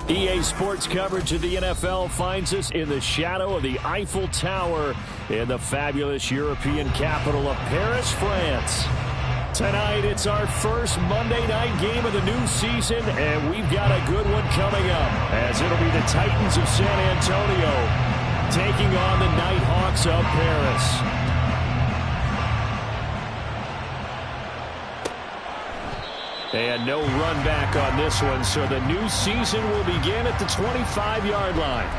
EA Sports coverage of the NFL finds us in the shadow of the Eiffel Tower in the fabulous European capital of Paris, France. Tonight, it's our first Monday night game of the new season, and we've got a good one coming up, as it'll be the Titans of San Antonio taking on the Nighthawks of Paris. And no run back on this one, so the new season will begin at the 25-yard line.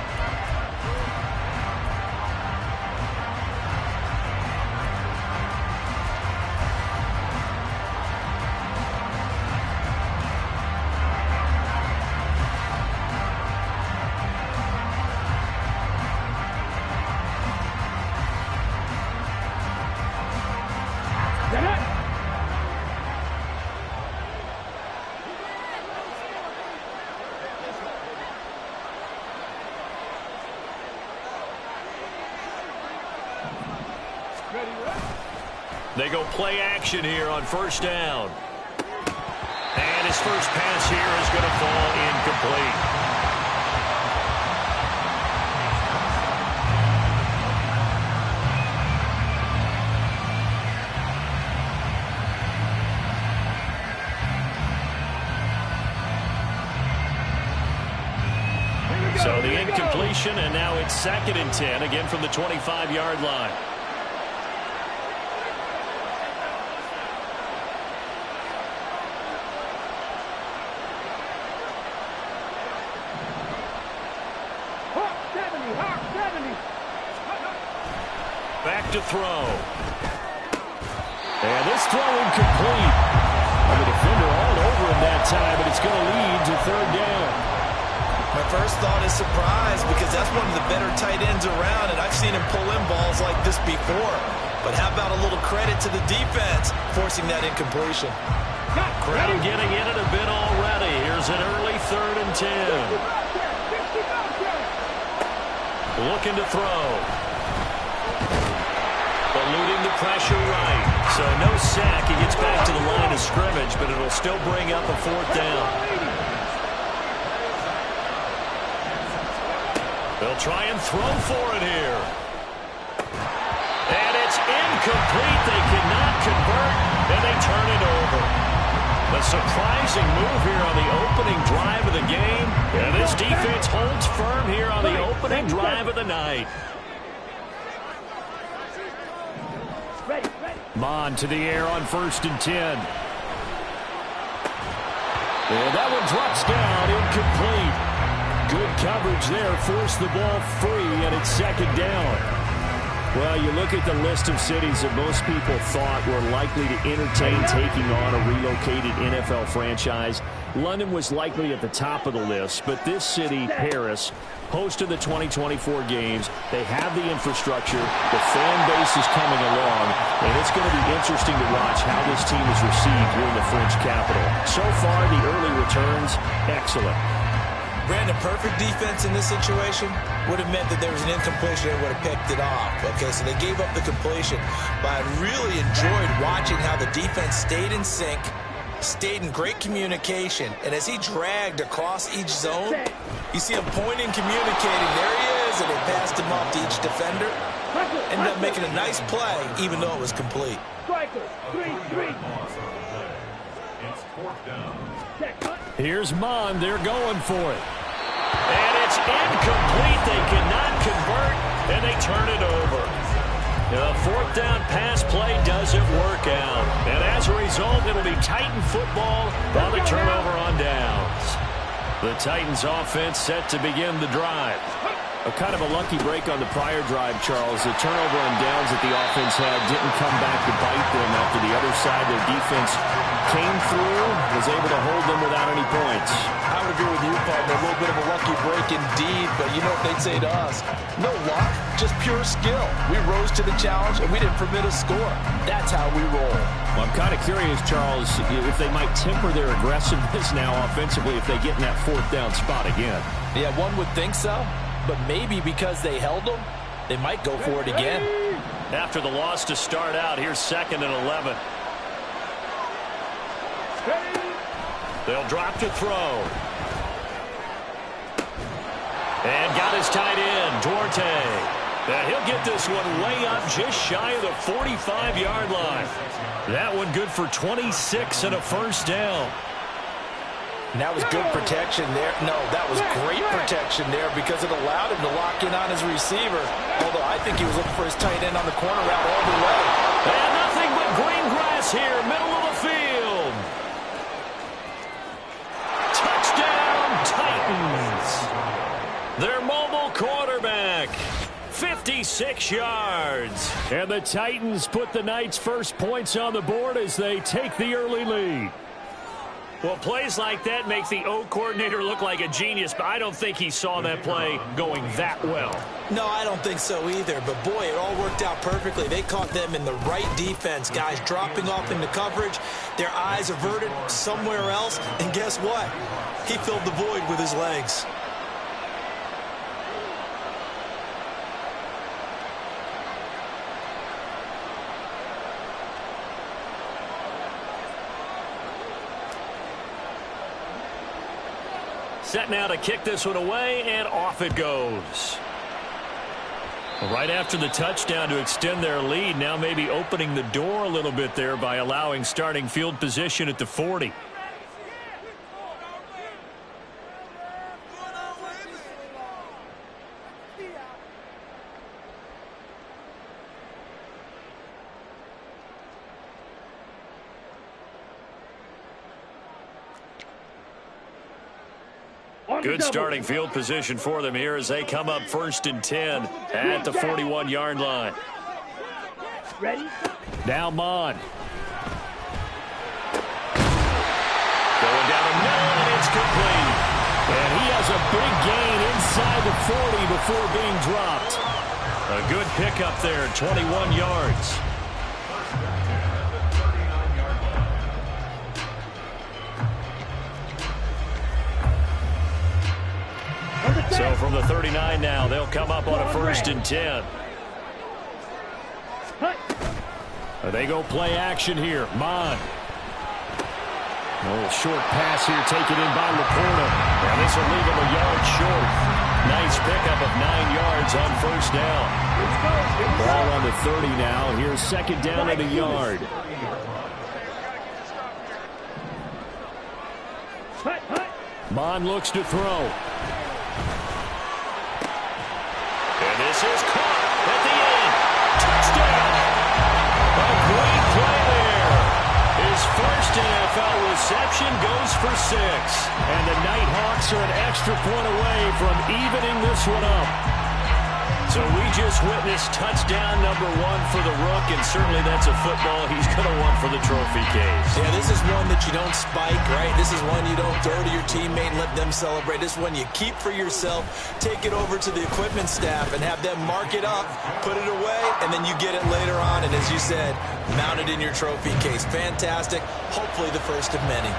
They go play action here on first down. And his first pass here is going to fall incomplete. So the incompletion, and now it's 2nd and 10, again from the 25-yard line. Back to throw. And this throw incomplete. And the defender all over him that time, but it's going to lead to 3rd down. My first thought is surprise, because that's one of the better tight ends around, and I've seen him pull in balls like this before. But how about a little credit to the defense forcing that incompletion? Crowd getting in it a bit already. Here's an early 3rd and 10. Looking to throw. Eluding the pressure right. So no sack. He gets back to the line of scrimmage, but it'll still bring up a 4th down. They'll try and throw for it here. And it's incomplete. They cannot convert, and they turn it over. A surprising move here on the opening drive of the game. And this defense holds firm here on the opening drive of the night. Mond to the air on 1st and 10. And that one drops down, incomplete. Good coverage there, forced the ball free, and it's 2nd down. Well, you look at the list of cities that most people thought were likely to entertain taking on a relocated NFL franchise. London was likely at the top of the list, but this city, Paris, host of the 2024 games. They have the infrastructure. The fan base is coming along, and it's going to be interesting to watch how this team is received here in the French capital. So far, the early returns, excellent. Brandon, perfect defense in this situation would have meant that there was an incompletion and would have picked it off. Okay, so they gave up the completion, but I really enjoyed watching how the defense stayed in sync, stayed in great communication, and as he dragged across each zone, you see him pointing, communicating. There he is, and they passed him off to each defender. Ended up making a nice play, even though it was complete. Here's Mond. They're going for it. And it's incomplete. They cannot convert, and they turn it over. The 4th down pass play doesn't work out. And as a result, it'll be Titan football on the turnover on downs. The Titans offense set to begin the drive. A kind of a lucky break on the prior drive, Charles. The turnover on downs that the offense had didn't come back to bite them after the other side. Their defense came through, was able to hold them without any points. I would agree with you, partner. A little bit of a lucky break indeed, but you know what they'd say to us? No luck, just pure skill. We rose to the challenge, and we didn't permit a score. That's how we roll. Well, I'm kind of curious, Charles, if they might temper their aggressiveness now offensively if they get in that 4th down spot again. Yeah, one would think so. But maybe because they held them, they might go for it again. After the loss to start out, here's 2nd and 11. They'll drop to throw. And got his tight end, Duarte. He'll get this one way up just shy of the 45-yard line. That one good for 26 and a first down. And that was good protection there. No, that was great protection there because it allowed him to lock in on his receiver. Although I think he was looking for his tight end on the corner route all the way. And nothing but green grass here, middle of the field. Touchdown, Titans. Their mobile quarterback, 56 yards. And the Titans put the Knights' first points on the board as they take the early lead. Well, plays like that make the O coordinator look like a genius, but I don't think he saw that play going that well. No, I don't think so either. But, boy, it all worked out perfectly. They caught them in the right defense. Guys dropping off into coverage, their eyes averted somewhere else. And guess what? He filled the void with his legs. Set now to kick this one away, and off it goes. Right after the touchdown to extend their lead, now maybe opening the door a little bit there by allowing starting field position at the 40. Good starting field position for them here as they come up 1st and 10 at the 41-yard line. Ready? Now Mon. Going down the middle, and it's complete. And he has a big gain inside the 40 before being dropped. A good pickup there, 21 yards. So from the 39 now, they'll come up on a 1st and 10. They go play action here. Mon. A little short pass here taken in by Laporta. And this will leave him a yard short. Nice pickup of 9 yards on 1st down. Ball on the 30 now. Here's 2nd down at a yard. Mon looks to throw. And this is caught at the end. Touchdown. A great play there. His first NFL reception goes for 6. And the Nighthawks are an extra point away from evening this one up. So we just witnessed touchdown number 1 for the Rook, and certainly that's a football he's going to want for the trophy case. Yeah, this is one that you don't spike, right? This is one you don't throw to your teammate and let them celebrate. This is one you keep for yourself, take it over to the equipment staff and have them mark it up, put it away, and then you get it later on. And as you said, mount it in your trophy case. Fantastic. Hopefully the first of many.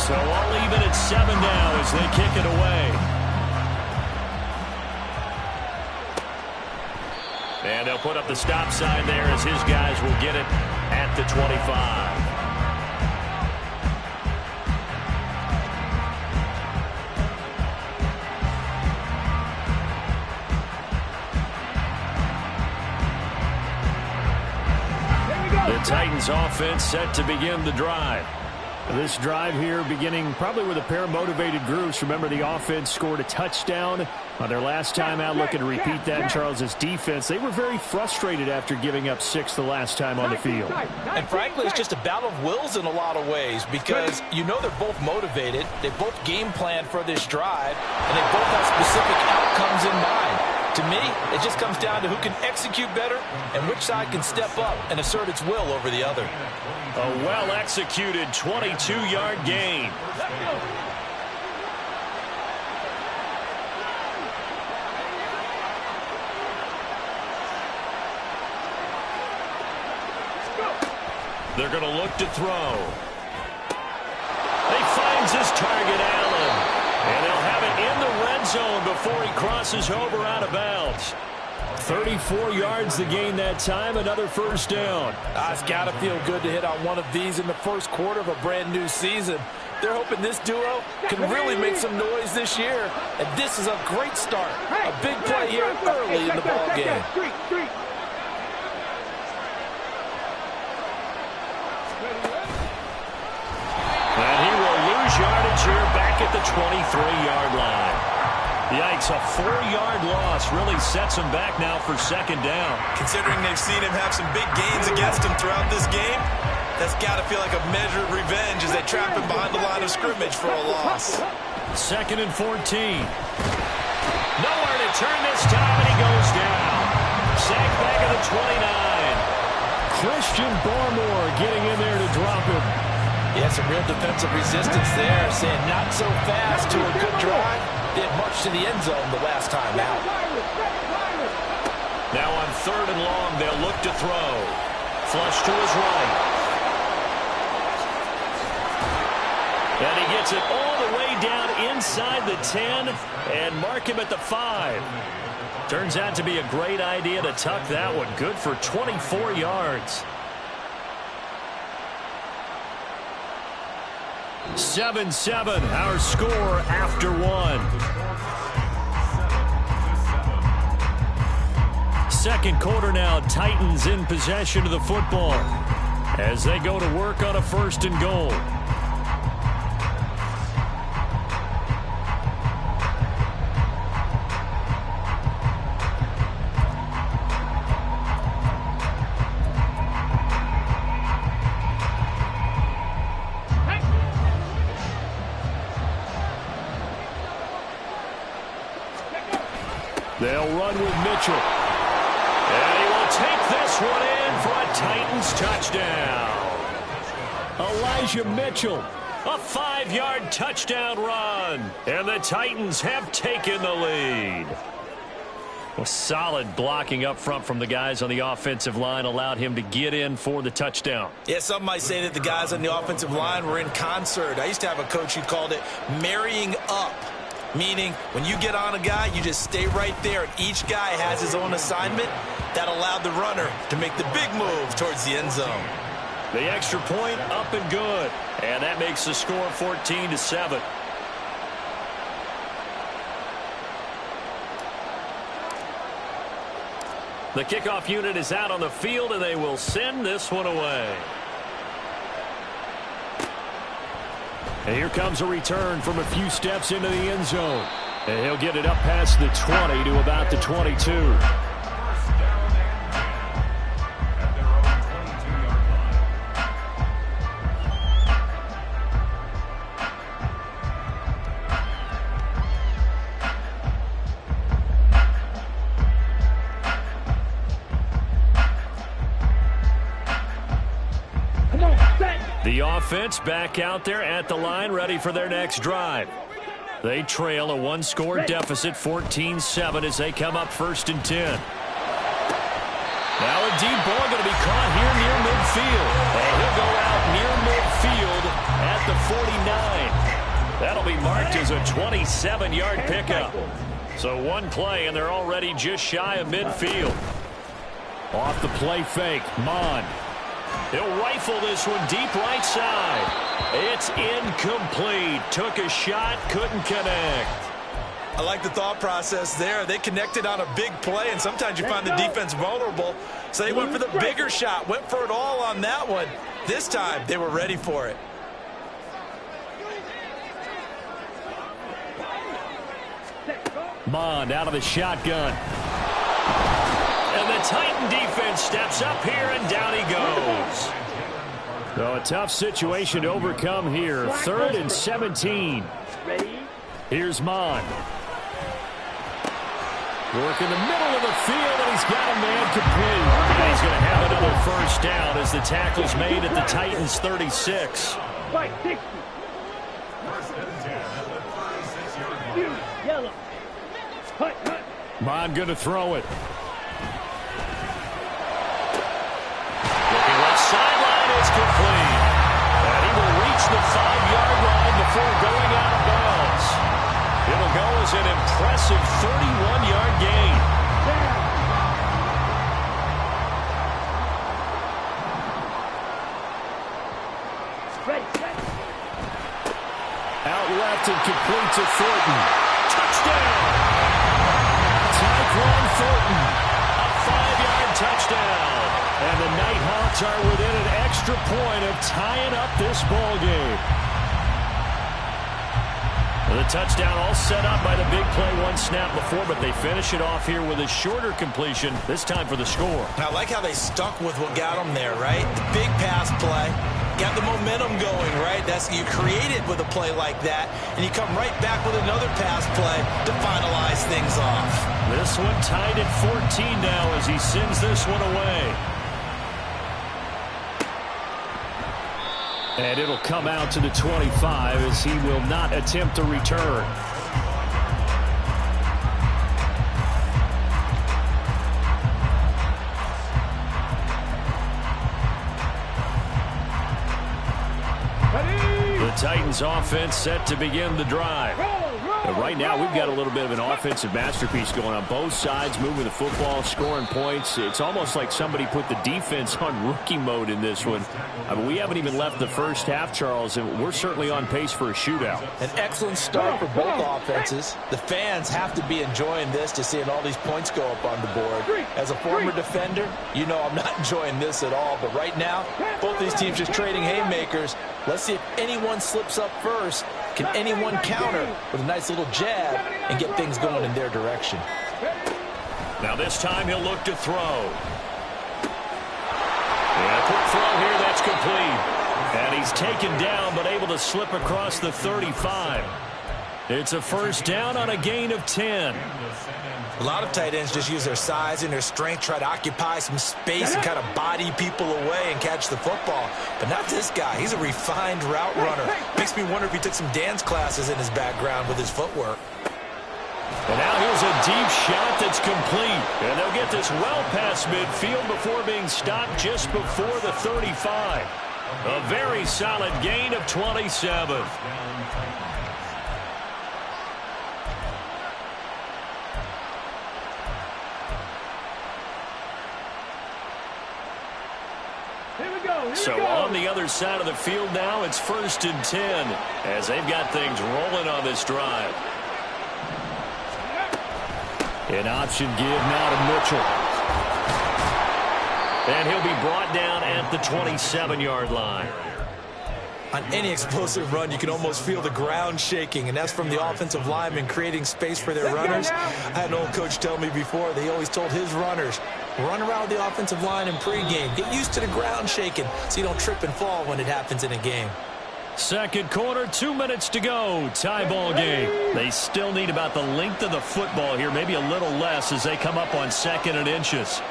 So all even at 7 now as they kick it away. And they'll put up the stop sign there as his guys will get it at the 25. The Titans offense set to begin the drive. This drive here beginning probably with a pair of motivated groups. Remember, the offense scored a touchdown on their last time out. Looking to repeat that in Charles's defense. They were very frustrated after giving up 6 the last time on the field. And frankly, it's just a battle of wills in a lot of ways because you know they're both motivated. They both game planned for this drive, and they both have specific outcomes in mind. To me, it just comes down to who can execute better and which side can step up and assert its will over the other. A well-executed 22-yard gain. They're going to look to throw. He finds his target, Allen. And they'll have it in the red zone before he crosses over out of bounds. 34 yards to gain that time, another first down. It's got to feel good to hit on one of these in the first quarter of a brand new season. They're hoping this duo can really make some noise this year, and this is a great start. A big play here early in the ball game. And he will lose yardage here back at the 23-yard line. Yikes, a 4-yard loss really sets him back now for second down. Considering they've seen him have some big gains against him throughout this game, that's got to feel like a measure of revenge as they trap him behind the line of scrimmage for a loss. 2nd and 14. Nowhere to turn this time, and he goes down. Sacked back at the 29. Christian Barmore getting in there to drop him. Yeah, some real defensive resistance there, saying not so fast to a good drive. Didn't march to the end zone the last time out. Now on 3rd and long, they'll look to throw. Flush to his right. And he gets it all the way down inside the 10 and mark him at the 5. Turns out to be a great idea to tuck that one. Good for 24 yards. 7-7, our score after 1. Second quarter now, Titans in possession of the football as they go to work on a 1st and goal. They'll run with Mitchell. And he will take this one in for a Titans touchdown. Elijah Mitchell, a 5-yard touchdown run. And the Titans have taken the lead. Well, solid blocking up front from the guys on the offensive line allowed him to get in for the touchdown. Yeah, some might say that the guys on the offensive line were in concert. I used to have a coach who called it marrying up. Meaning, when you get on a guy, you just stay right there, and each guy has his own assignment. That allowed the runner to make the big move towards the end zone. The extra point up and good. And that makes the score 14-7. The kickoff unit is out on the field, and they will send this one away. And here comes a return from a few steps into the end zone. And he'll get it up past the 20 to about the 22. The offense back out there at the line, ready for their next drive. They trail a 1-score deficit, 14-7, as they come up 1st and 10. Now a deep ball going to be caught here near midfield. And he'll go out near midfield at the 49. That'll be marked as a 27-yard pickup. So one play, and they're already just shy of midfield. Off the play fake, Mond. He'll rifle this one deep right side. It's incomplete. Took a shot, couldn't connect. I like the thought process there. They connected on a big play, and sometimes you find the defense vulnerable. So they went for the bigger shot, went for it all on that one. This time, they were ready for it. Mond out of the shotgun. And the Titan defense steps up here, and down he goes. So a tough situation to overcome here. 3rd and 17. Here's Mond. Working the middle of the field, and he's got a man complete. And he's going to have another first down as the tackle's made at the Titans' 36. Mond going to throw it. Looking left sideline, it's complete. And he will reach the 5-yard line before going out of bounds. It'll go as an impressive 31-yard gain. Ready. Out left and complete to Thornton. Touchdown! Tyquan Thornton. A 5-yard touchdown. And the Nighthawks are within an extra point of tying up this ball game. The touchdown all set up by the big play one snap before, but they finish it off here with a shorter completion, this time for the score. I like how they stuck with what got them there, right? The big pass play. Got the momentum going, right? That's you create it with a play like that, and you come right back with another pass play to finalize things off. This one tied at 14 now as he sends this one away. And it'll come out to the 25 as he will not attempt a return. The Titans offense set to begin the drive. But right now we've got a little bit of an offensive masterpiece going on both sides, moving the football, scoring points. It's almost like somebody put the defense on rookie mode in this one. I mean, we haven't even left the first half, Charles, and we're certainly on pace for a shootout. An excellent start for both offenses. The fans have to be enjoying this to seeing all these points go up on the board. As a former defender, you know I'm not enjoying this at all. But right now, both these teams just trading haymakers. Let's see if anyone slips up first. Can anyone counter with a nice little jab and get things going in their direction? Now this time he'll look to throw. And a quick throw here, that's complete. And he's taken down but able to slip across the 35. It's a first down on a gain of 10. A lot of tight ends just use their size and their strength, try to occupy some space and kind of body people away and catch the football. But not this guy. He's a refined route runner. Makes me wonder if he took some dance classes in his background with his footwork. And now here's a deep shot that's complete. And they'll get this well past midfield before being stopped just before the 35. A very solid gain of 27. So on the other side of the field now, it's 1st and 10 as they've got things rolling on this drive. An option give now to Mitchell. And he'll be brought down at the 27-yard line. On any explosive run, you can almost feel the ground shaking, and that's from the offensive linemen creating space for their runners. I had an old coach tell me before, they always told his runners, run around the offensive line in pregame. Get used to the ground shaking so you don't trip and fall when it happens in a game. Second quarter, 2 minutes to go. Tie ball game. They still need about the length of the football here, maybe a little less as they come up on 2nd and inches.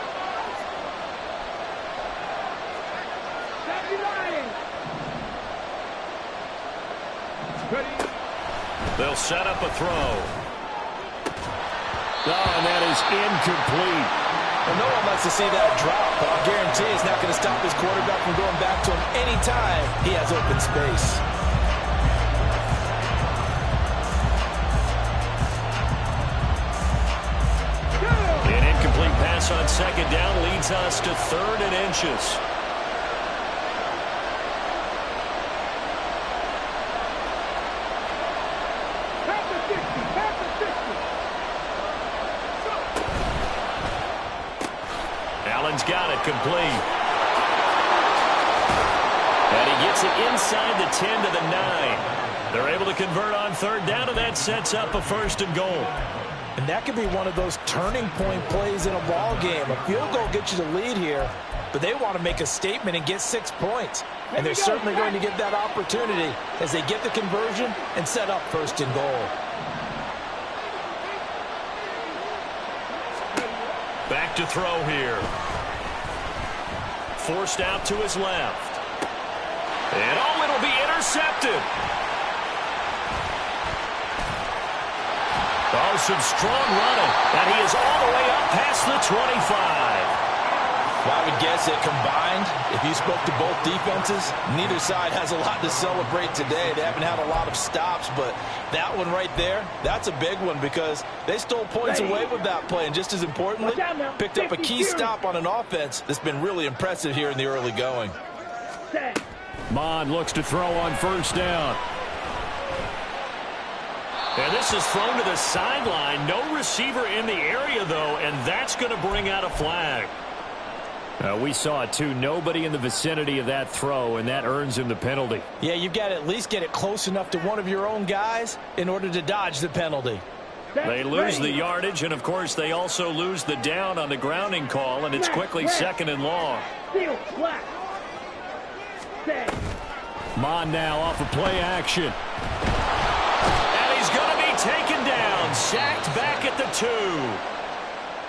They'll set up a throw. Oh, and that is incomplete. Well, no one likes to see that drop, but I'll guarantee it's not going to stop his quarterback from going back to him anytime he has open space. An incomplete pass on 2nd down leads us to 3rd and inches. Allen's got it complete. And he gets it inside the 10 to the 9. They're able to convert on 3rd down, and that sets up a 1st and goal. And that could be one of those turning point plays in a ball game. A field goal gets you the lead here, but they want to make a statement and get 6 points. And they're certainly going to get that opportunity as they get the conversion and set up 1st and goal. Back to throw here. Forced out to his left. And oh, it'll be intercepted. Oh, some strong running. And he is all the way up past the 25. Well, I would guess that combined, if you spoke to both defenses, neither side has a lot to celebrate today. They haven't had a lot of stops, but that one right there, that's a big one because they stole points away with that play. And just as importantly, picked up a key stop on an offense that's been really impressive here in the early going. Mond looks to throw on first down. And this is thrown to the sideline. No receiver in the area, though, and that's going to bring out a flag. We saw it, too. Nobody in the vicinity of that throw, and that earns him the penalty. Yeah, you've got to at least get it close enough to one of your own guys in order to dodge the penalty. They lose the yardage, and, of course, they also lose the down on the grounding call, and it's quickly second and long. Mond now off of play action. And he's going to be taken down, sacked back at the 2.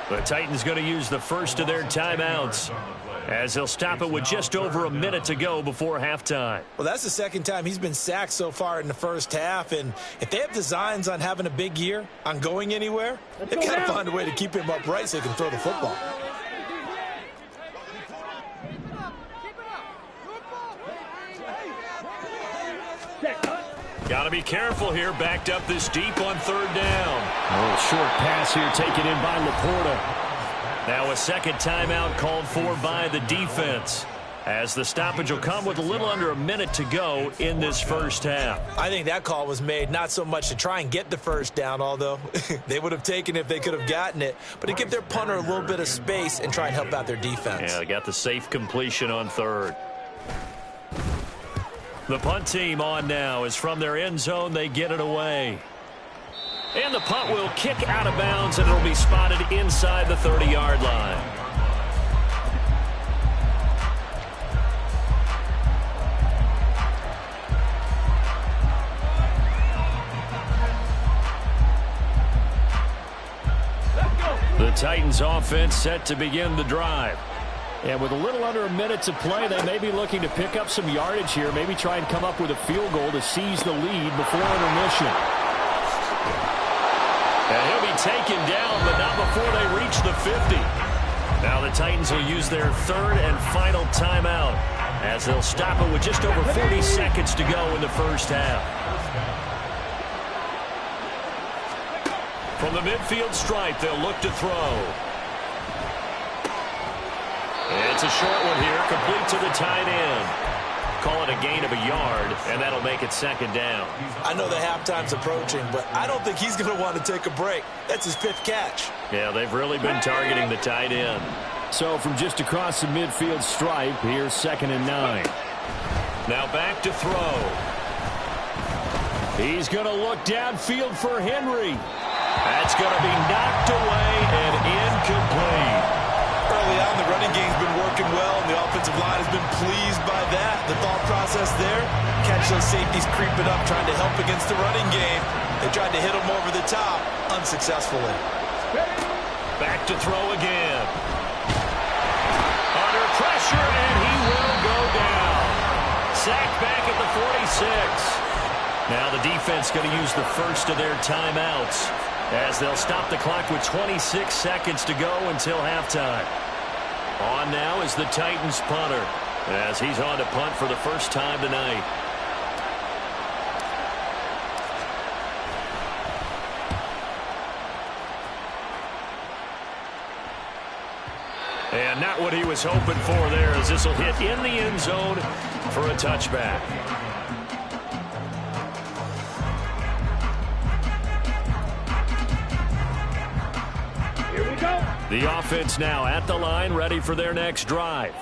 The Titans going to use the first of their timeouts as they'll stop it with just over a minute to go before halftime. Well, that's the second time he's been sacked so far in the first half, and if they have designs on having a big year, on going anywhere, they've got to find a way to keep him upright so he can throw the football. Got to be careful here, backed up this deep on third down. A little short pass here taken in by Laporta. Now a second timeout called for by the defense, as the stoppage will come with a little under a minute to go in this first half. I think that call was made not so much to try and get the first down, although they would have taken it if they could have gotten it, but to give their punter a little bit of space and try and help out their defense. Yeah, they got the safe completion on third. The punt team on now is from their end zone. They get it away. And the punt will kick out of bounds, and it'll be spotted inside the 30-yard line. The Titans offense set to begin the drive. And with a little under a minute to play, they may be looking to pick up some yardage here, maybe try and come up with a field goal to seize the lead before intermission. And he'll be taken down, but not before they reach the 50. Now the Titans will use their third and final timeout, as they'll stop it with just over 40 seconds to go in the first half. From the midfield stripe, they'll look to throw. It's a short one here, complete to the tight end. Call it a gain of a yard, and that'll make it second down. I know the halftime's approaching, but I don't think he's going to want to take a break. That's his 5th catch. Yeah, they've really been targeting the tight end. So from just across the midfield stripe, here's 2nd and 9. Now back to throw. He's going to look downfield for Henry. That's going to be knocked away and incomplete. Early on, the running game's been working well, and the offensive line has been pleased by that. The thought process there, catch those safeties creeping up, trying to help against the running game. They tried to hit them over the top, unsuccessfully. Back to throw again. Under pressure, and he will go down. Sacked back at the 46. Now the defense going to use the first of their timeouts, as they'll stop the clock with 26 seconds to go until halftime. On now is the Titans punter, as he's on to punt for the first time tonight. And not what he was hoping for there, as this will hit in the end zone for a touchback. The offense now at the line, ready for their next drive.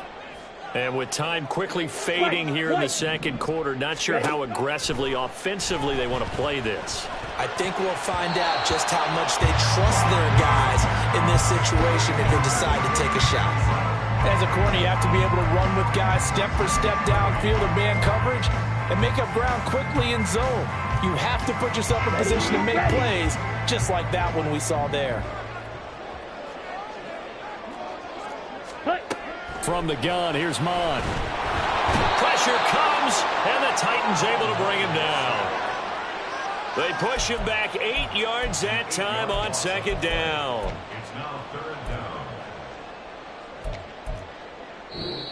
And with time quickly fading here in the second quarter, not sure how aggressively, offensively they want to play this. I think we'll find out just how much they trust their guys in this situation if they decide to take a shot. As a corner, you have to be able to run with guys step for step downfield or man coverage and make up ground quickly in zone. You have to put yourself in position to make plays, just like that one we saw there. From the gun, here's Mond. Pressure comes, and the Titans able to bring him down. They push him back 8 yards that time on 2nd down.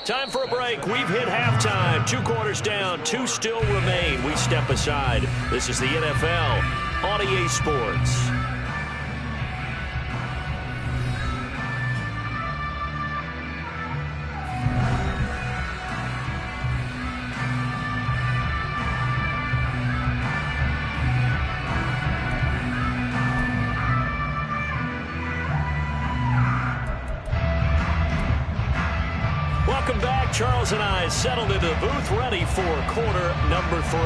Time for a break. We've hit halftime. 2 quarters down, 2 still remain. We step aside. This is the NFL on EA Sports. Charles and I settled into the booth ready for quarter number 3.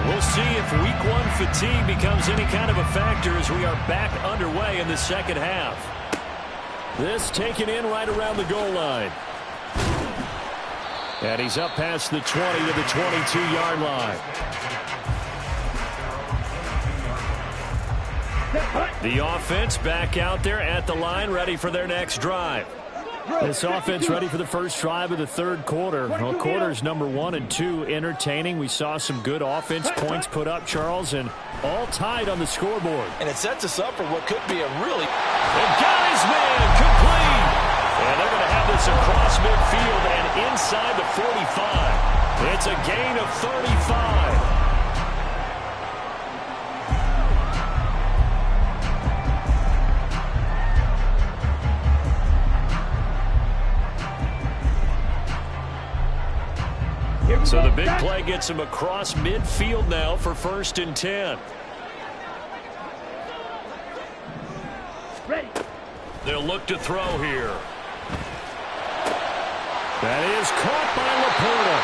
We'll see if week 1 fatigue becomes any kind of a factor as we are back underway in the second half. This taken in right around the goal line. And he's up past the 20 to the 22-yard line. The offense back out there at the line, ready for their next drive. This offense ready for the first drive of the third quarter. Well, quarters number 1 and 2 entertaining. We saw some good offense points put up, Charles, and all tied on the scoreboard. And it sets us up for what could be a really... And got his man complete. And they're going to have this across midfield and inside the 45. It's a gain of 35. So the big play gets him across midfield now for 1st and 10. Ready. They'll look to throw here. That is caught by Laporta.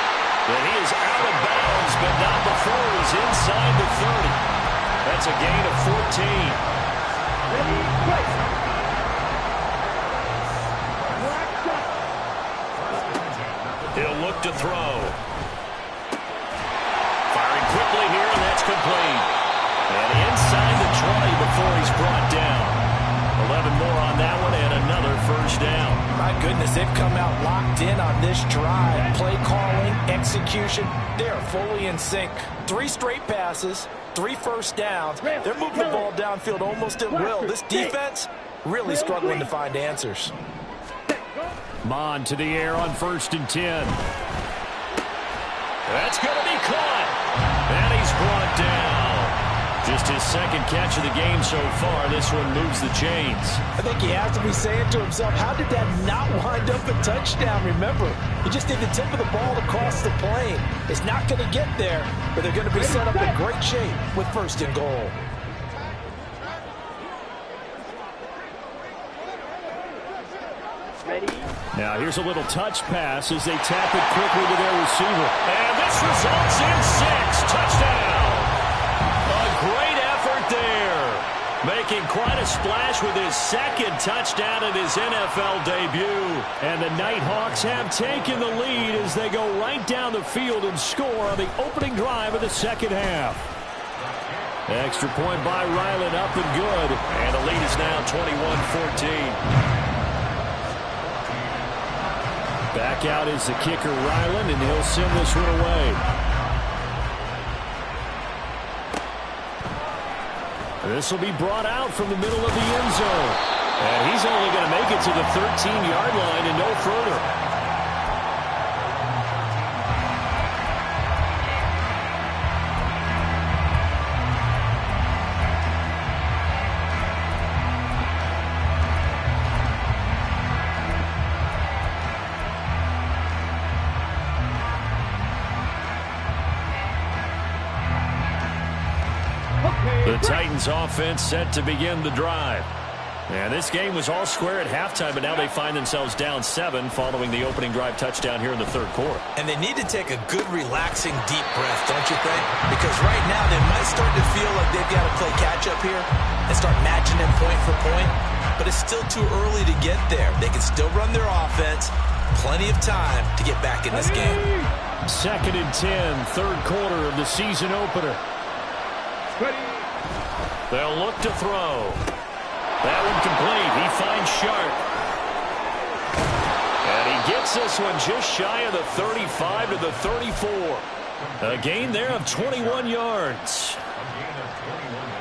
And he is out of bounds, but not before he's inside the 30. That's a gain of 14. Ready, play. He'll look to throw. Firing quickly here, and that's complete. And inside the 20 before he's brought down. 11 more on that one, and another first down. My goodness, they've come out locked in on this drive. Play calling, execution, they are fully in sync. 3 straight passes, 3 first downs. They're moving the ball downfield almost at will. This defense really struggling to find answers. Mon to the air on 1st and 10. That's going to be caught. And he's brought down. Just his second catch of the game so far. This one moves the chains. I think he has to be saying to himself, how did that not wind up a touchdown? Remember, he just did the tip of the ball across the plane. It's not going to get there, but they're going to be set up in great shape with 1st and goal. Ready. Now here's a little touch pass as they tap it quickly to their receiver. And this results in 6. Touchdown. A great effort there. Making quite a splash with his second touchdown in his NFL debut. And the Nighthawks have taken the lead as they go right down the field and score on the opening drive of the second half. Extra point by Ryland, up and good. And the lead is now 21-14. Back out is the kicker, Ryland, and he'll send this one away. This will be brought out from the middle of the end zone. And he's only going to make it to the 13-yard line and no further. The Titans offense set to begin the drive. And this game was all square at halftime, but now they find themselves down 7 following the opening drive touchdown here in the third quarter. And they need to take a good, relaxing, deep breath, don't you think? Because right now they might start to feel like they've got to play catch-up here and start matching them point for point. But it's still too early to get there. They can still run their offense. Plenty of time to get back in this game. 2nd and 10, third quarter of the season opener. They'll look to throw. That one complete. He finds Sharp. And he gets this one just shy of the 35 to the 34. A gain there of 21 yards.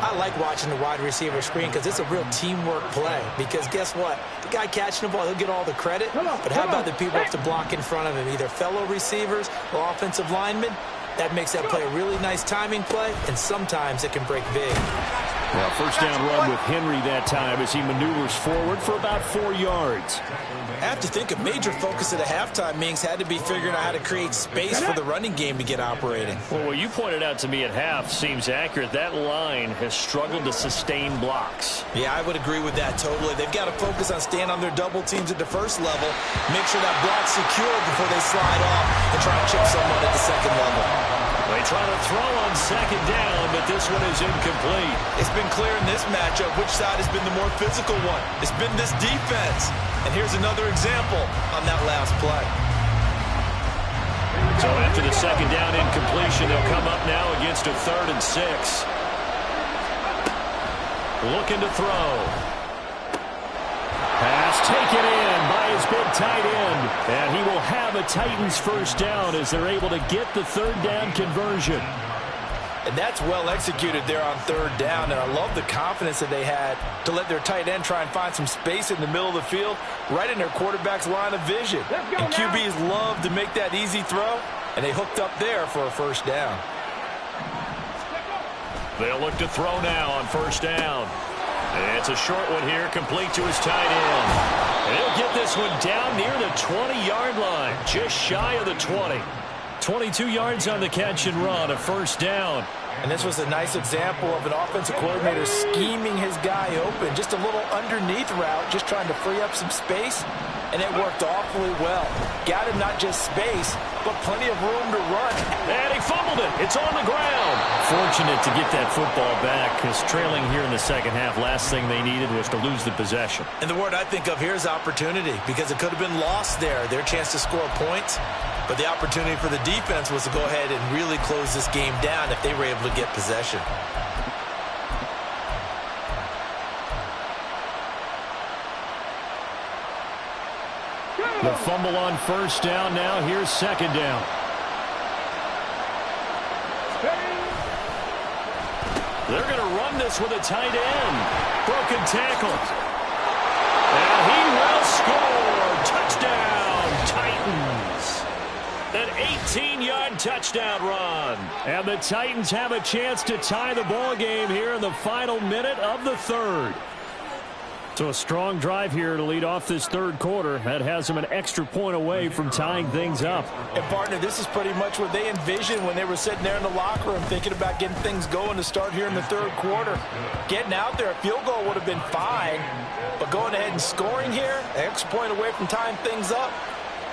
I like watching the wide receiver screen because it's a real teamwork play. Because guess what? The guy catching the ball, he'll get all the credit. But how about the people up to block in front of him? Either fellow receivers or offensive linemen. That makes that play a really nice timing play, and sometimes it can break big. Well, first down run with Henry that time as he maneuvers forward for about 4 yards. I have to think a major focus at a halftime means had to be figuring out how to create space for the running game to get operating. Well, what you pointed out to me at half seems accurate. That line has struggled to sustain blocks. Yeah, I would agree with that totally. They've got to focus on staying on their double teams at the first level, make sure that block's secure before they slide off and try and chip someone at the second level. They try to throw on second down, but this one is incomplete. It's been clear in this matchup which side has been the more physical one. It's been this defense. And here's another example on that last play. So after the second down incompletion, they'll come up now against a 3rd and 6. Looking to throw. Pass taken in by his big tight end. And he will have a Titans first down as they're able to get the 3rd down conversion. And that's well executed there on 3rd down. And I love the confidence that they had to let their tight end try and find some space in the middle of the field, right in their quarterback's line of vision. And QBs love to make that easy throw, and they hooked up there for a first down. They'll look to throw now on first down. It's a short one here, complete to his tight end. And he'll get this one down near the 20-yard line, just shy of the 20. 22 yards on the catch and run, a first down. And this was a nice example of an offensive coordinator scheming his guy open. Just a little underneath route, just trying to free up some space. And it worked awfully well. Got him not just space, but plenty of room to run. And he fumbled it. It's on the ground. Fortunate to get that football back, because trailing here in the second half, last thing they needed was to lose the possession. And the word I think of here is opportunity, because it could have been lost there. Their chance to score points. But the opportunity for the defense was to go ahead and really close this game down if they were able to get possession. The fumble on first down. Now here's second down. They're going to run this with a tight end. Broken tackle. And he will score. Touchdown, Titans. An 18-yard touchdown run. And the Titans have a chance to tie the ball game here in the final minute of the 3rd. So a strong drive here to lead off this 3rd quarter. That has them an extra point away from tying things up. And, partner, this is pretty much what they envisioned when they were sitting there in the locker room thinking about getting things going to start here in the 3rd quarter. Getting out there, a field goal would have been fine. But going ahead and scoring here, an extra point away from tying things up,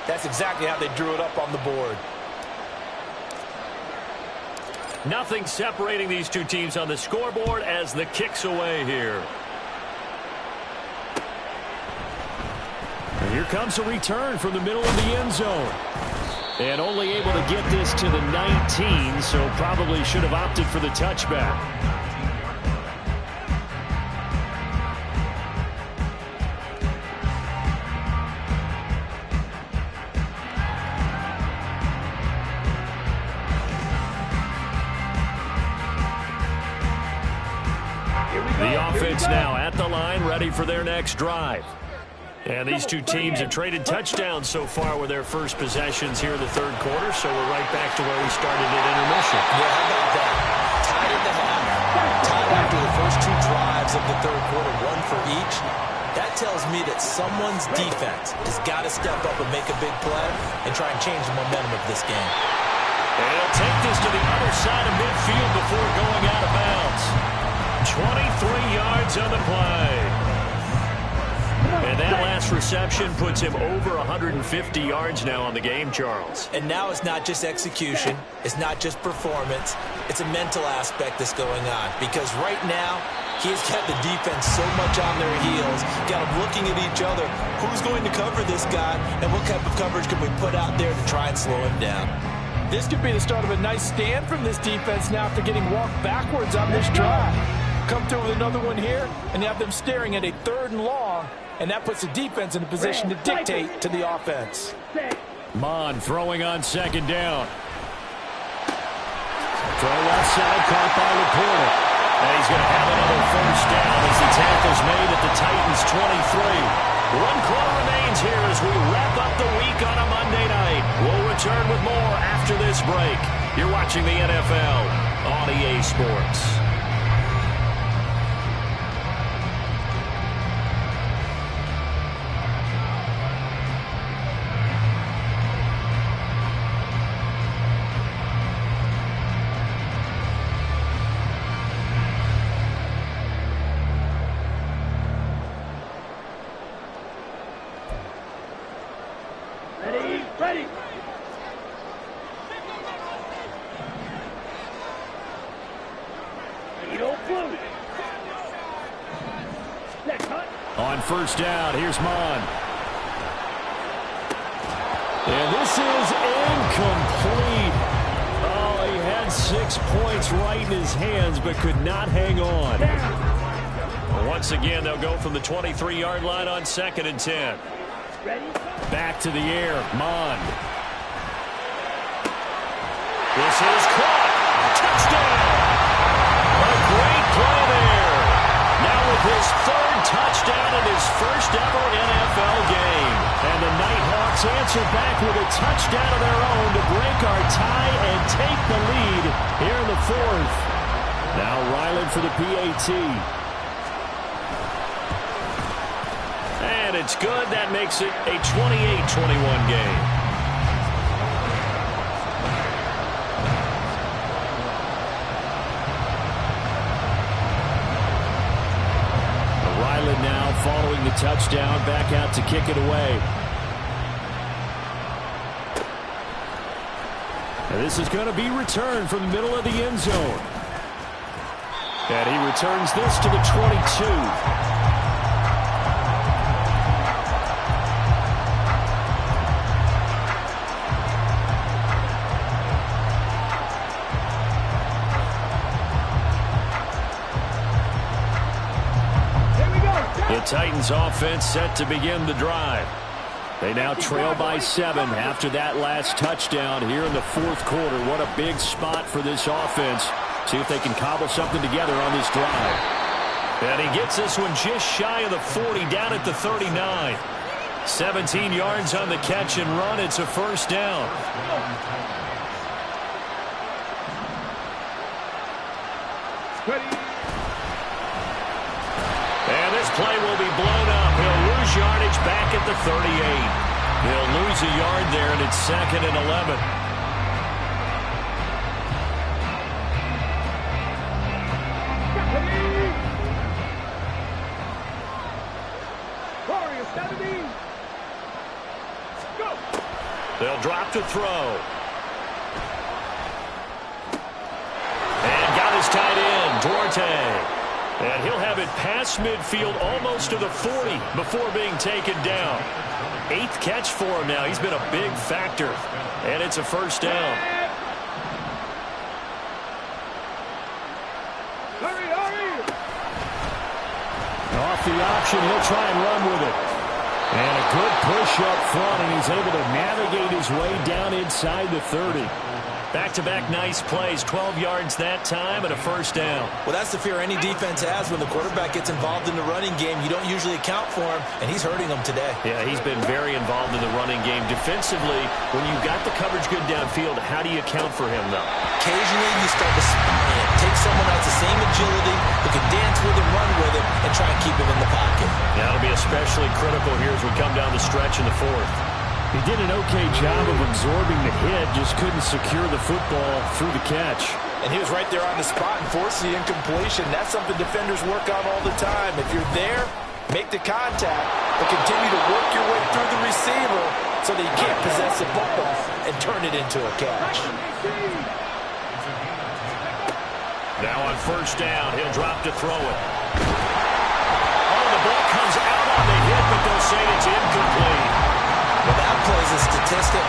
that's exactly how they drew it up on the board. Nothing separating these two teams on the scoreboard as the kick's away here. And here comes a return from the middle of the end zone. And only able to get this to the 19, so probably should have opted for the touchback. The offense now at the line, ready for their next drive. And these two teams have traded touchdowns so far with their first possessions here in the 3rd quarter, so we're right back to where we started at intermission. Yeah, how about that? Tied at the half. Tied after the first 2 drives of the 3rd quarter, 1 for each. That tells me that someone's defense has got to step up and make a big play and try and change the momentum of this game. And he'll take this to the other side of midfield before going out of bounds. 23 yards on the play. And that last reception puts him over 150 yards now on the game, Charles. And now it's not just execution. It's not just performance. It's a mental aspect that's going on. Because right now, he's got the defense so much on their heels, got them looking at each other. Who's going to cover this guy, and what type of coverage can we put out there to try and slow him down? This could be the start of a nice stand from this defense now after getting walked backwards on this drive. Come through with another one here, and you have them staring at a 3rd and long, and that puts the defense in a position to dictate to the offense. Mon throwing on second down. Throw left side, caught by Laporta. And he's going to have another first down as the tackle's made at the Titans' 23. 1 quarter remains here as we wrap up the week on a Monday night. We'll return with more after this break. You're watching the NFL on EA Sports. On first down, here's Mon. And this is incomplete. Oh, he had 6 points right in his hands, but could not hang on. Once again, they'll go from the 23-yard line on 2nd and 10. Back to the air, Mon. This is caught. Touchdown. A great play there. Now with his 3rd touchdown in his first ever NFL game. And the Nighthawks answer back with a touchdown of their own to break our tie and take the lead here in the 4th. Now Ryland for the PAT. And it's good. That makes it a 28-21 game. Ryland now following the touchdown, back out to kick it away. And this is going to be returned from the middle of the end zone. And he returns this to the 22. The Titans offense set to begin the drive. They now trail by 7 after that last touchdown here in the 4th quarter. What a big spot for this offense. See if they can cobble something together on this drive. And he gets this one just shy of the 40, down at the 39. 17 yards on the catch and run. It's a first down. And this play will be blown up. He'll lose yardage back at the 38. He'll lose a yard there, and it's 2nd and 11. They'll drop to throw. And got his tight end, Duarte. And he'll have it past midfield almost to the 40 before being taken down. 8th catch for him now. He's been a big factor. And it's a first down. Hurry! Off the option, he'll try and run with it. And a good push up front, and he's able to navigate his way down inside the 30. Back-to-back nice plays, 12 yards that time and a first down. Well, that's the fear any defense has when the quarterback gets involved in the running game. You don't usually account for him, and he's hurting them today. Yeah, he's been very involved in the running game. Defensively, when you've got the coverage good downfield, how do you account for him, though? Occasionally, you start to take someone who has the same agility, who can dance with him, run with him, and try and keep him in the pocket. That'll be especially critical here as we come down the stretch in the 4th. He did an okay job of absorbing the hit, just couldn't secure the football through the catch. And he was right there on the spot and forced the incompletion. That's something defenders work on all the time. If you're there, make the contact, but continue to work your way through the receiver so that you can't possess the ball and turn it into a catch. Now on first down, he'll drop to throw it. Oh, the ball comes out on the hit, but they'll say it's incomplete. Well, that plays a statistic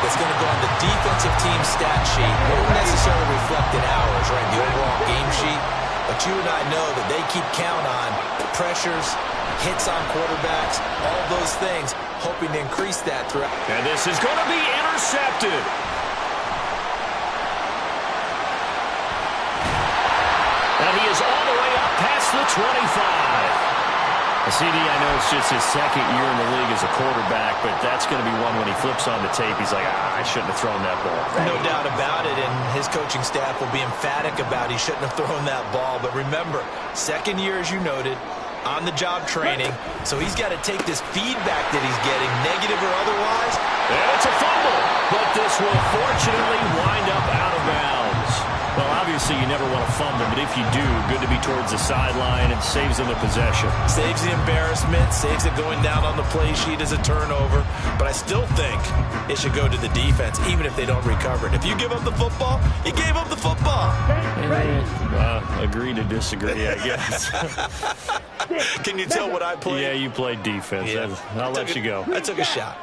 that's going to go on the defensive team stat sheet. Won't necessarily reflect in ours, right, the overall game sheet. But you and I know that they keep count on pressures, hits on quarterbacks, all those things, hoping to increase that throughout. And this is going to be intercepted. And he is all the way up past the 25. CD, I know it's just his 2nd year in the league as a quarterback, but that's going to be one when he flips on the tape. He's like, I shouldn't have thrown that ball. No doubt about it, and his coaching staff will be emphatic about he shouldn't have thrown that ball. But remember, 2nd year, as you noted, on-the-job training, so he's got to take this feedback that he's getting, negative or otherwise. And it's a fumble, but this will fortunately wind up out of bounds. Well, obviously, you never want to fumble, but if you do, good to be towards the sideline and saves them the possession. Saves the embarrassment, saves it going down on the play sheet as a turnover. But I still think it should go to the defense, even if they don't recover it. If you give up the football, you gave up the football. agree to disagree, I guess. Can you tell what I played? Yeah, you played defense. Yeah. I'll let you go. I took a shot.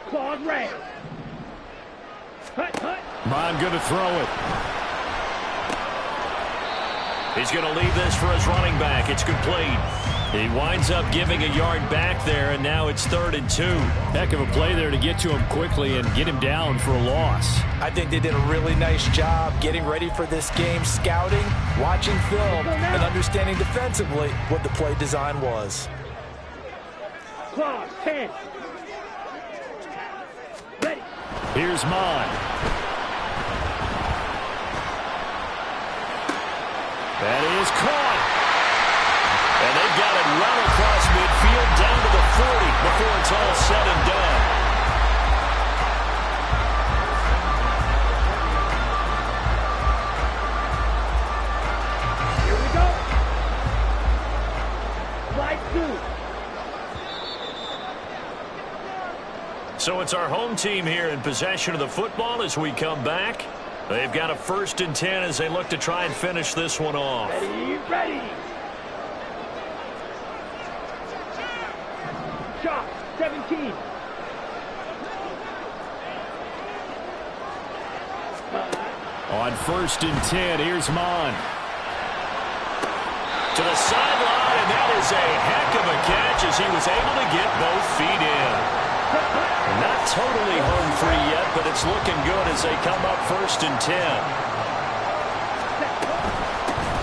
Claude Ray. Hut. Mon going to throw it. He's going to leave this for his running back. It's complete. He winds up giving a yard back there, and now it's 3rd and 2. Heck of a play there to get to him quickly and get him down for a loss. I think they did a really nice job getting ready for this game, scouting, watching film, and understanding defensively what the play design was. Claude 10. Ready. Here's Mon. That is caught. And they've got it well across midfield down to the 40 before it's all said and done. Here we go. Slide 2. So it's our home team here in possession of the football as we come back. They've got a 1st and 10 as they look to try and finish this one off. Ready. Shot 17. On 1st and 10, here's Mon. To the sideline, and that is a heck of a catch as he was able to get both feet in. Not totally home free yet, but it's looking good as they come up 1st and 10.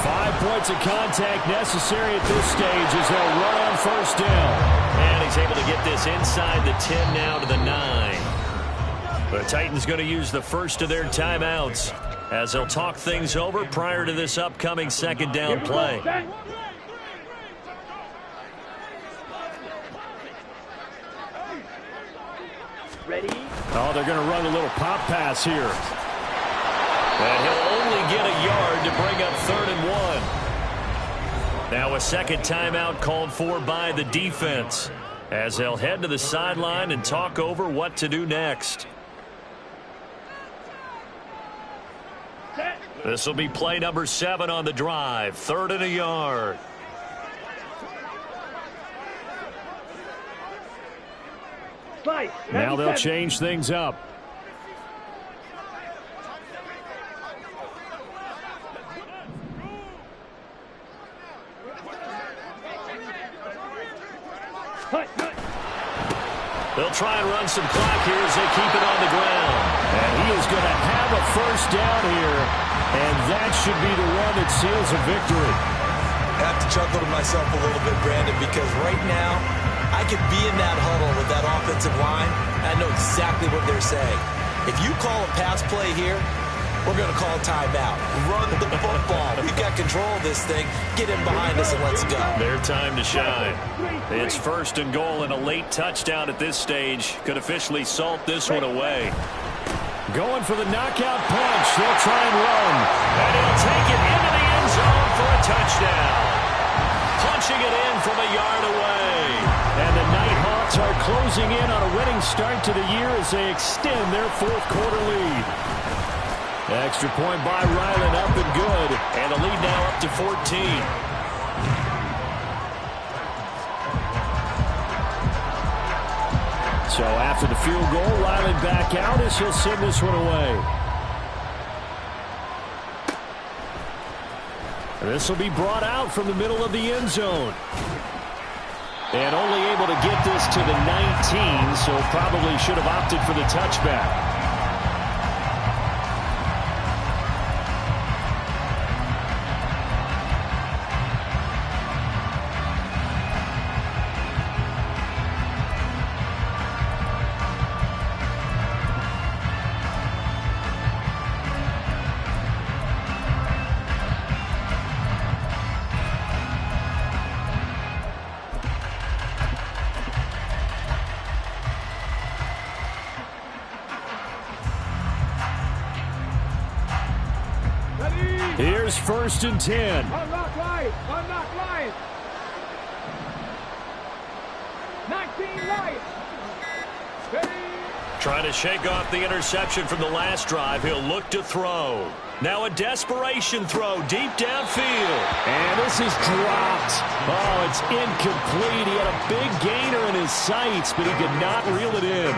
5 points of contact necessary at this stage as they'll run on 1st down. And he's able to get this inside the 10 now to the 9. The Titans going to use the first of their timeouts as they'll talk things over prior to this upcoming 2nd down play. Ready. Oh, they're going to run a little pop pass here. And he'll only get a yard to bring up 3rd and 1. Now a 2nd timeout called for by the defense as they'll head to the sideline and talk over what to do next. This will be play number 7 on the drive. 3rd and a yard. Now they'll change things up. They'll try and run some clock here as they keep it on the ground. And he is going to have a 1st down here, and that should be the one that seals a victory. I have to chuckle to myself a little bit, Brandon, because right now I could be in that huddle with that offensive line, and I know exactly what they're saying. If you call a pass play here, we're going to call a timeout. Run the football. We've got control of this thing. Get in behind us and let's go. Their time to shine. It's 1st and goal, and a late touchdown at this stage could officially salt this one away. Going for the knockout punch. They'll try and run. And he'll take it into the end zone for a touchdown. Punching it in from a yard away. And the Nighthawks are closing in on a winning start to the year as they extend their 4th quarter lead. Extra point by Ryland, up and good. And the lead now up to 14. So after the field goal, Ryland back out as he'll send this one away. This will be brought out from the middle of the end zone. And only able to get this to the 19, so probably should have opted for the touchback. Here's 1st and 10. Unlock line. Unlock line. 19 Lions. Ready. Trying to shake off the interception from the last drive. He'll look to throw. Now a desperation throw deep downfield. And this is dropped. Oh, it's incomplete. He had a big gainer in his sights, but he could not reel it in.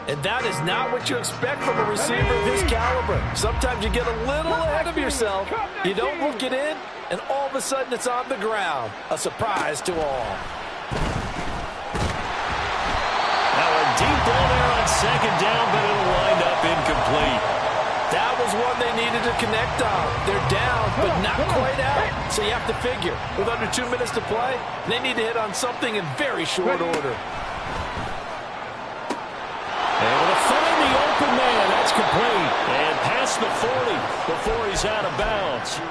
And that is not what you expect from a receiver of his caliber. Sometimes you get a little ahead of yourself. You don't look it in, and all of a sudden it's on the ground. A surprise to all. Now a deep ball there on second down, but it'll wind up incomplete. That was one they needed to connect on. They're down, but not quite out. So you have to figure, with under 2 minutes to play, they need to hit on something in very short order. Able to find the open man. That's complete. And past the 40 before he's out of bounds.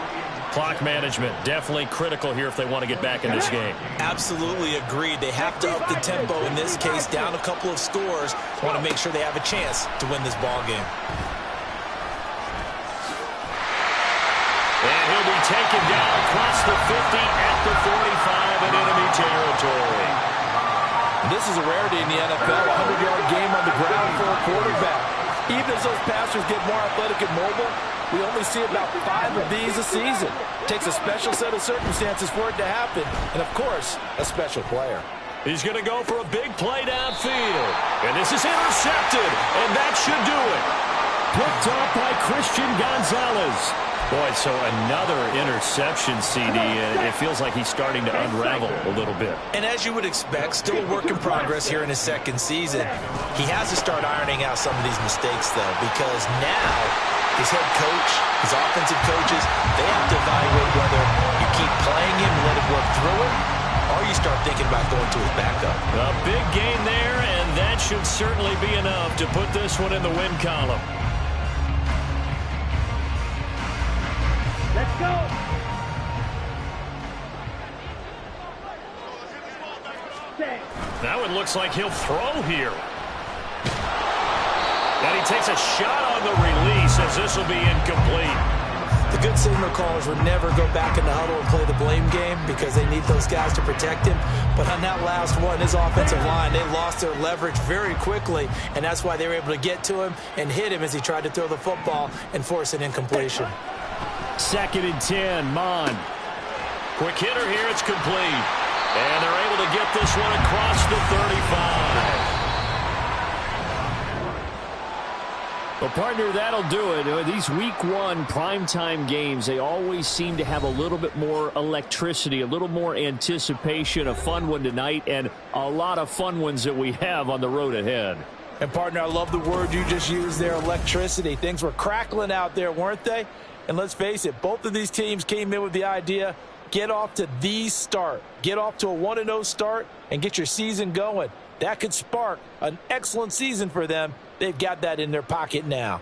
Clock management definitely critical here if they want to get back in this game. Absolutely agreed. They have to up the tempo in this case, down a couple of scores. Want to make sure they have a chance to win this ball game. And he'll be taken down across the 50 at the 45 in enemy territory. This is a rarity in the NFL, a 100-yard game on the ground for a quarterback. Even as those passers get more athletic and mobile, we only see about 5 of these a season. It takes a special set of circumstances for it to happen, and of course, a special player. He's going to go for a big play downfield. And this is intercepted, and that should do it. Picked off by Christian Gonzalez. Boy, so another interception, CD. It feels like he's starting to unravel a little bit. And as you would expect, still a work in progress here in his second season. He has to start ironing out some of these mistakes, though, because now his head coach, his offensive coaches, they have to evaluate whether you keep playing him and let him work through it, or you start thinking about going to his backup. A big gain there, and that should certainly be enough to put this one in the win column. Let's go. Now it looks like he'll throw here. And he takes a shot on the release as this will be incomplete. The good signal callers would never go back in the huddle and play the blame game because they need those guys to protect him. But on that last one, his offensive line, they lost their leverage very quickly, and that's why they were able to get to him and hit him as he tried to throw the football and force an incompletion. 2nd and 10, Mon. Quick hitter here, it's complete. And they're able to get this one across the 35. Well, partner, that'll do it. These Week 1 primetime games, they always seem to have a little bit more electricity, a little more anticipation. A fun one tonight, and a lot of fun ones that we have on the road ahead. And, partner, I love the word you just used there, electricity. Things were crackling out there, weren't they? And let's face it, both of these teams came in with the idea, get off to the start. Get off to a 1-0 start and get your season going. That could spark an excellent season for them. They've got that in their pocket now.